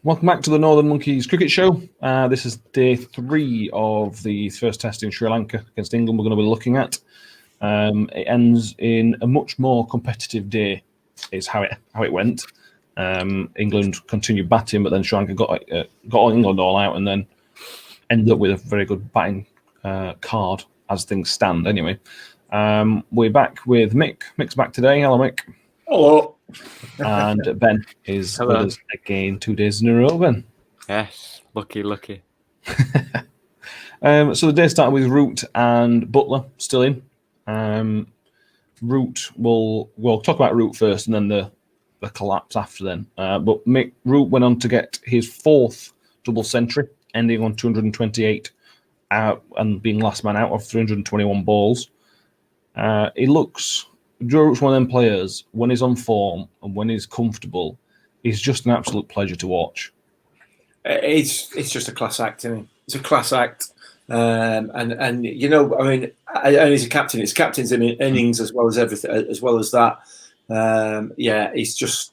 Welcome back to the Northern Monkeys Cricket Show. This is day 3 of the first test in Sri Lanka against England we're going to be looking at. It ends in a much more competitive day, is how it went. England continued batting, but then Sri Lanka got England all out and then ended up with a very good batting card as things stand. Anyway, we're back with Mick. Mick's back today. Hello, Mick. Hello. And Ben is with us again 2 days in a row, Ben. Yes, lucky. So the day started with Root and Butler still in. Root, we'll talk about Root first and then the collapse after then. But Mick Root went on to get his 4th double century, ending on 228 out and being last man out of 321 balls. He looks... Joe Root's one of them players, when he's on form and when he's comfortable, he's just an absolute pleasure to watch. It's just a class act, isn't it? It's a class act. And you know, I mean, and he's a captain. It's captain's innings as well as everything, as well as that. Yeah, he's just...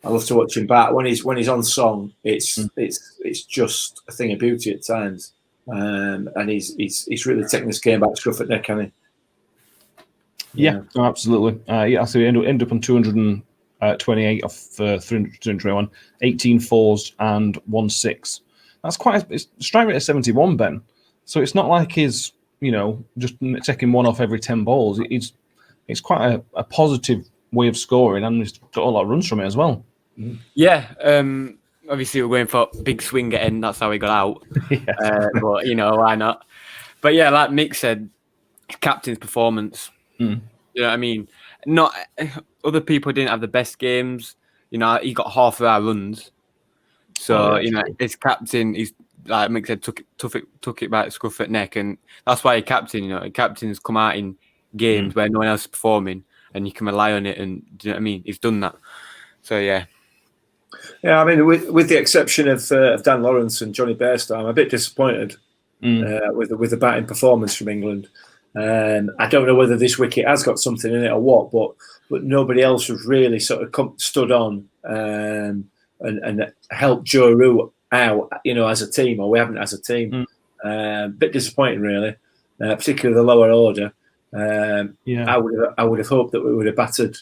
I love to watch him bat. When he's on song, it's just a thing of beauty at times. And he's really taking this game back scruff at neck, hasn't he? Yeah, no, absolutely. So we ended up on 228 off 321, 18 fours and 1 6. That's it's strike rate of 71, Ben. So it's not like he's, just taking one off every 10 balls. It's quite a positive way of scoring, and he's got a lot of runs from it as well. Yeah, obviously we're going for big swing at end. That's how he got out. Yes. But why not? But yeah, like Mick said, captain's performance. You know what I mean? Not other people didn't have the best games. He got half of our runs. So his captain, he's like Mick said, took it by the scruff at neck, and that's why he captain. Captains come out in games where no one else is performing, and you can rely on it. And do you know what I mean? He's done that. So yeah. Yeah, I mean, with the exception of Dan Lawrence and Johnny Bairstow, I'm a bit disappointed with the batting performance from England. I don't know whether this wicket has got something in it or what, but nobody else has really sort of stood on and helped Joe Root out, as a team, or we haven't as a team. Bit disappointing, really, particularly the lower order. I would have hoped that we would have battered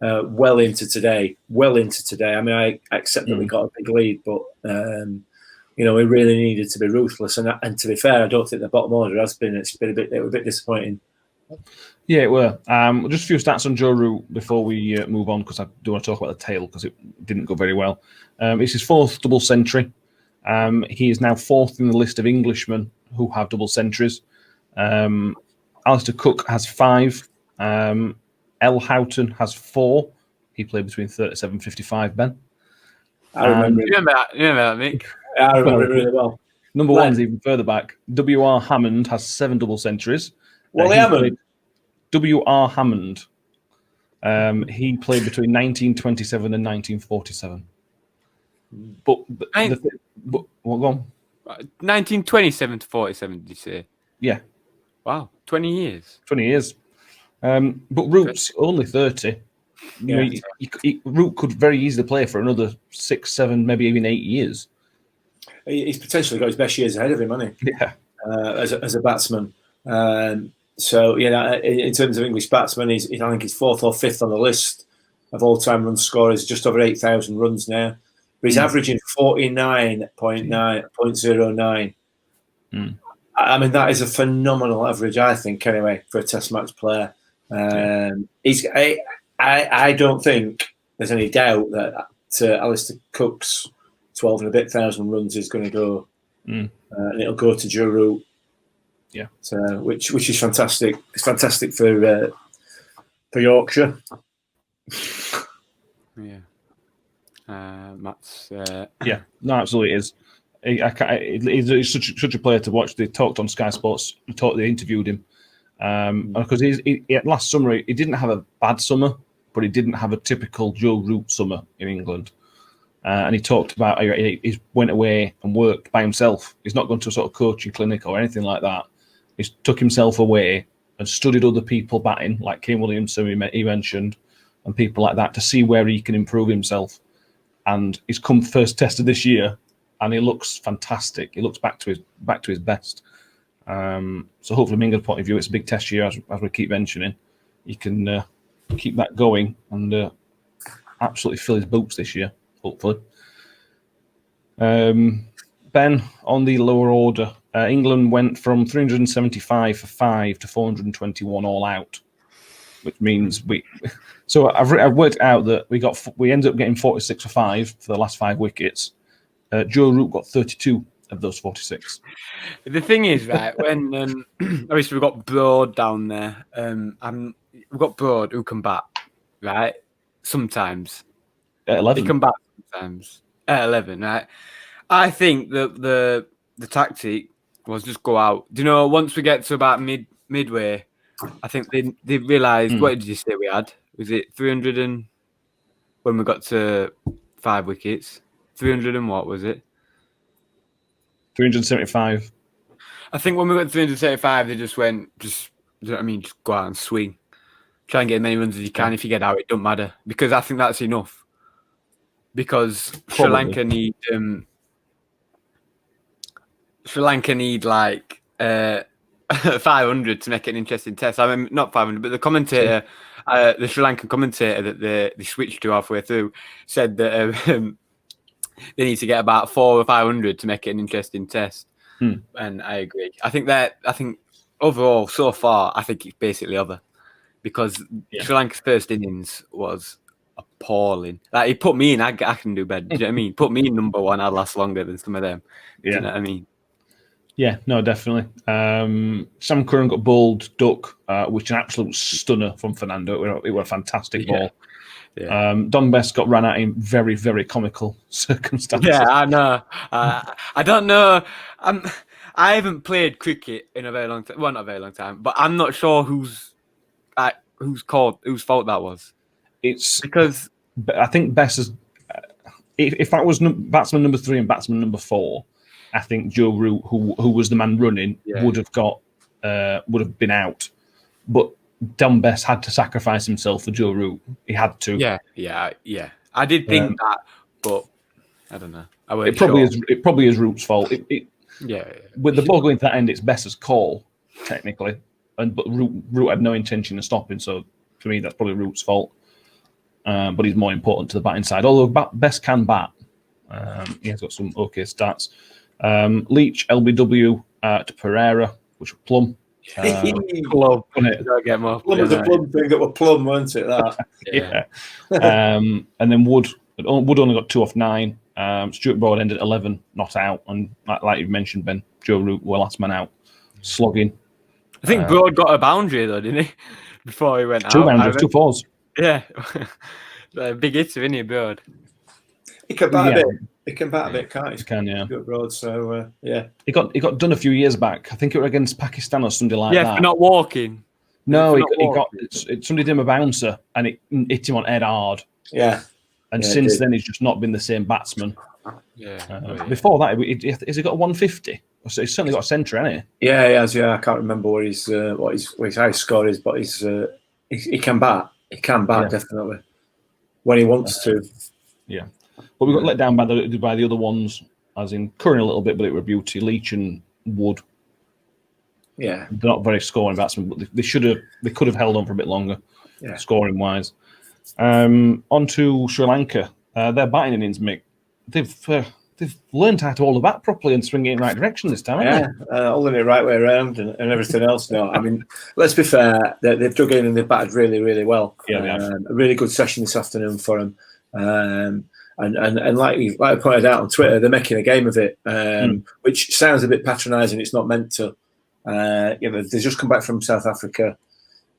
well into today. I mean, I accept that we got a big lead, but we really needed to be ruthless, and to be fair, I don't think the bottom order has been. It was a bit disappointing. Yeah, it were. Just a few stats on Joe Root before we move on, because I do want to talk about the tail because it didn't go very well. It's his 4th double century. He is now 4th in the list of Englishmen who have double centuries. Alistair Cook has 5. L. Houghton has 4. He played between 37 and 55, Ben. I remember. You remember that, Mick? I remember it really well. Number 1's even further back. W.R. Hammond has 7 double centuries. Hammond? W.R. Hammond. He played between 1927 and 1947. But go on. 1927 to 47, did you say? Yeah. Wow, 20 years. 20 years. But Root's only 30. Root could very easily play for another 6, 7, maybe even 8 years. He's potentially got his best years ahead of him, hasn't he? Yeah. As a batsman. So, in terms of English batsmen, I think he's 4th or 5th on the list of all-time run scorers, just over 8,000 runs now. But he's averaging 49.09. I mean, that is a phenomenal average, I think, anyway, for a Test match player. I don't think there's any doubt that Alistair Cook's 12 and a bit thousand runs is going to go, and it'll go to Joe Root. Yeah, so, which is fantastic. It's fantastic for Yorkshire. Yeah, that's yeah, no, absolutely it is. He's such a player to watch. They talked on Sky Sports. They interviewed him because last summer he didn't have a bad summer, but he didn't have a typical Joe Root summer in England. And he talked about he went away and worked by himself. He's not gone to a sort of coaching clinic or anything like that. He took himself away and studied other people batting, like Kane Williamson he mentioned, and people like that, to see where he can improve himself. and he's come first test of this year, and he looks fantastic. He looks back to his best. So hopefully, from England's point of view, it's a big test year, as we keep mentioning. He can keep that going and absolutely fill his boots this year, hopefully. Ben, on the lower order, England went from 375 for 5 to 421 all out, which means So I've worked out that we ended up getting 46 for 5 for the last 5 wickets. Joe Root got 32 of those 46. The thing is, right, when obviously we've got Broad down there. We've got Broad who can bat, right? Sometimes. At 11. He can bat sometimes. At 11, right? I think that the tactic was just go out. Do you know, once we get to about midway, I think they realised, what did you say we had? Was it 300 and when we got to 5 wickets? 300 and what was it? 375. I think when we got to 375, they just went, you know what I mean? Just go out and swing. Try and get as many runs as you can. If you get out, it don't matter. Because I think that's enough. Because Sri Lanka need like 500 to make it an interesting test. I mean, not 500, but the commentator, the Sri Lankan commentator that they switched to halfway through, said that they need to get about 400 or 500 to make it an interesting test. And I agree. I think overall, so far, I think it's basically over because Sri Lanka's first innings was appalling. Like, he put me in, I can do better. Do you know what I mean? Put me in number 1, I'd last longer than some of them. Do you know what I mean? Yeah, no, definitely. Sam Curran got bowled duck, which is an absolute stunner from Fernando. It was a fantastic ball. Yeah. Don Best got ran at in very, very comical circumstances. Yeah, I know. I don't know. I haven't played cricket in a very long time. Well, not a very long time, but I'm not sure whose fault that was. It's because I think Best is. If that was batsman number 3 and batsman number 4, I think Joe Root, who was the man running, would have been out. But Don Best had to sacrifice himself for Joe Root. He had to. Yeah. I did think that, but I don't know. It probably is Root's fault. With the ball going to that end, it's Best's call technically, but Root had no intention of stopping. So for me, that's probably Root's fault. But he's more important to the batting side. Although Best can bat, he has got some okay stats. Leach LBW to Pereira, which was Plum. Plum. Get more. Plum was a Plum thing that was Plum, wasn't it? That. And then Wood only got 2 off 9. Stuart Broad ended 11 not out, and like you mentioned, Ben, Joe Root were last man out, slogging. I think Broad got a boundary though, didn't he? Before he went 2 out. boundaries, 2 fours. Yeah, big hitter, isn't he, Broad? He can bat a bit. He can bat a bit, can't he? He can, yeah. Stuart Broad, so yeah. He got done a few years back. I think it was against Pakistan or something like that. Yeah, for not walking. No, somebody did him a bouncer and it hit him on head hard. Yeah. And since then, he's just not been the same batsman. Yeah. Before that, has he got a 150? So he's certainly got a century, hasn't he? Yeah, he has. Yeah, I can't remember what his highest score is, but he can bat. He can bat definitely when he wants to. Yeah, but we got let down by the other ones, as in Curran a little bit, but it were beauty. Leach and Wood. Yeah, they're not very scoring batsmen, but they could have held on for a bit longer, scoring wise. On to Sri Lanka. Their batting innings, Mick. They've learned how to hold the bat properly and swing it in the right direction this time, haven't they? Holding it right way around and everything else. No, I mean, let's be fair. They've dug in and they've batted really, really well. Yeah, they have. A really good session this afternoon for them. And like I pointed out on Twitter, they're making a game of it, which sounds a bit patronising. It's not meant to. They've just come back from South Africa.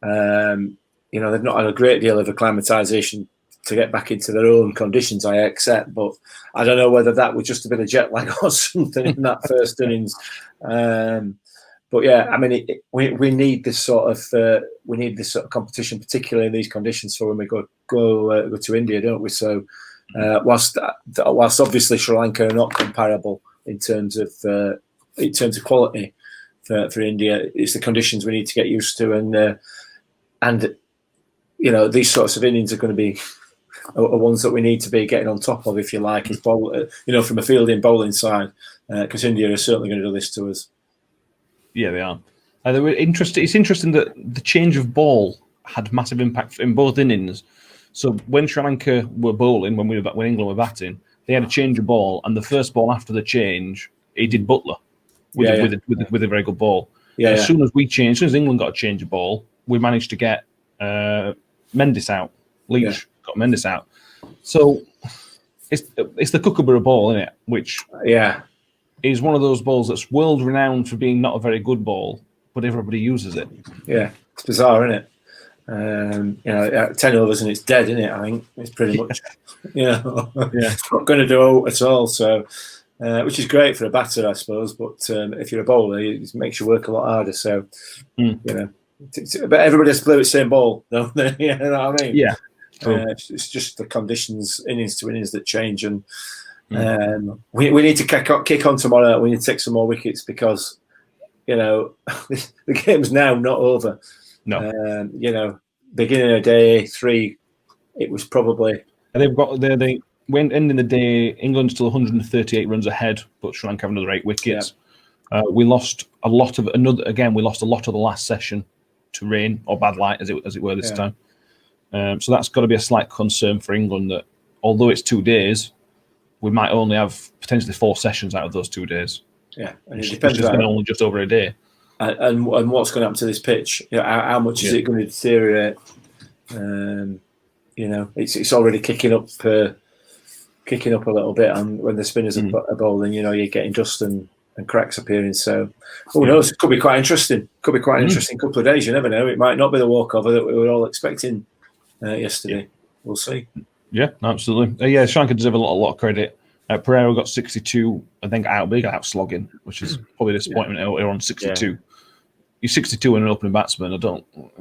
They've not had a great deal of acclimatisation to get back into their own conditions, I accept, but I don't know whether that was just a bit of jet lag or something in that first innings. But yeah, I mean, we need this sort of competition, particularly in these conditions, for when we go to India, don't we? So whilst obviously Sri Lanka are not comparable in terms of quality for India, it's the conditions we need to get used to, and these sorts of innings are going to be are ones that we need to be getting on top of, if you like, as from a fielding bowling side, because India are certainly going to do this to us. Yeah, they are. They were interesting. It's interesting that the change of ball had massive impact in both innings. So when Sri Lanka were bowling, when England were batting, they had a change of ball, and the first ball after the change, he did Butler with a very good ball. As soon as England got a change of ball, we managed to get Mendes out. Leach got Mendes out. So it's the Kookaburra ball, isn't it? Which is one of those balls that's world renowned for being not a very good ball, but everybody uses it. Yeah, it's bizarre, isn't it? 10 overs and it's dead, isn't it? I think it's pretty much, it's not going to do at all. So, which is great for a batter, I suppose. But if you're a bowler, it makes you work a lot harder. So, but everybody has to play with the same ball, don't they? You know what I mean? Yeah. It's just the conditions, innings to innings, that change, and we need to kick on tomorrow. We need to take some more wickets because the game's now not over. No, beginning of day 3, it was probably. And they've got they when ending the day, England's still 138 runs ahead, but Sri Lanka have another 8 wickets. Yeah. We lost a lot of the last session to rain or bad light, as it were this time. So that's got to be a slight concern for England, that although it's 2 days, we might only have potentially 4 sessions out of those 2 days. Yeah, and it depends on only just over a day. And what's going to happen to this pitch? How much is it going to deteriorate? It's already kicking up a little bit, and when the spinners are bowling, you're getting dust and cracks appearing. So, who knows? It could be quite interesting. Could be quite an interesting couple of days. You never know. It might not be the walkover that we were all expecting yesterday. We'll see. Yeah, absolutely. Sri Lanka deserve a lot of credit. Pereira got 62, I think, out slogging, which is probably a disappointment. They're on 62. Yeah. You're 62 and an opening batsman.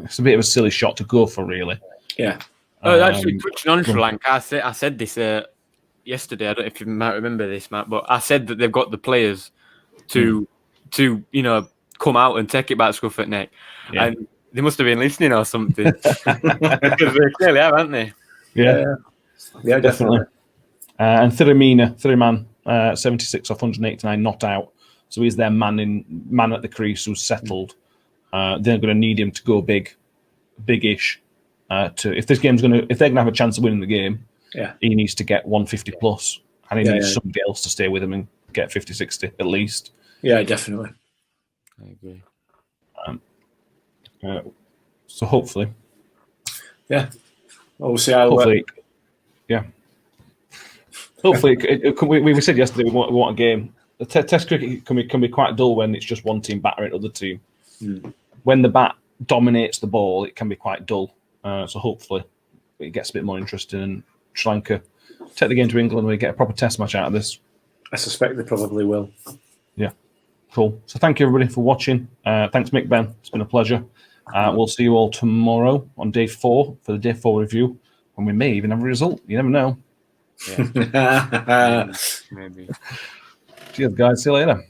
It's a bit of a silly shot to go for, really. Yeah. Actually, touching on Sri Lanka, I said this yesterday. I don't know if you might remember this, Matt, but I said that they've got the players to come out and take it back scruff at neck, and they must have been listening or something. Because they clearly have, haven't they? Yeah, definitely. And Thiriman, 76 off 189, not out. So he's their man at the crease who's settled. They're going to need him to go big-ish. If they're going to have a chance of winning the game, he needs to get 150 plus, and he needs somebody else to stay with him and get 50, 60 at least. Yeah, definitely. I agree. So hopefully, we'll see how. Hopefully, we said yesterday we want a game. The Test cricket can be quite dull when it's just one team battering other team. When the bat dominates the ball, it can be quite dull. So hopefully, it gets a bit more interesting, and Sri Lanka take the game to England and we get a proper Test match out of this. I suspect they probably will. Yeah, cool. So thank you everybody for watching. Thanks, Mick, Ben. It's been a pleasure. We'll see you all tomorrow on day 4 for the day 4 review, and we may even have a result. You never know. Yeah. Maybe. Cheers, guys. See you later.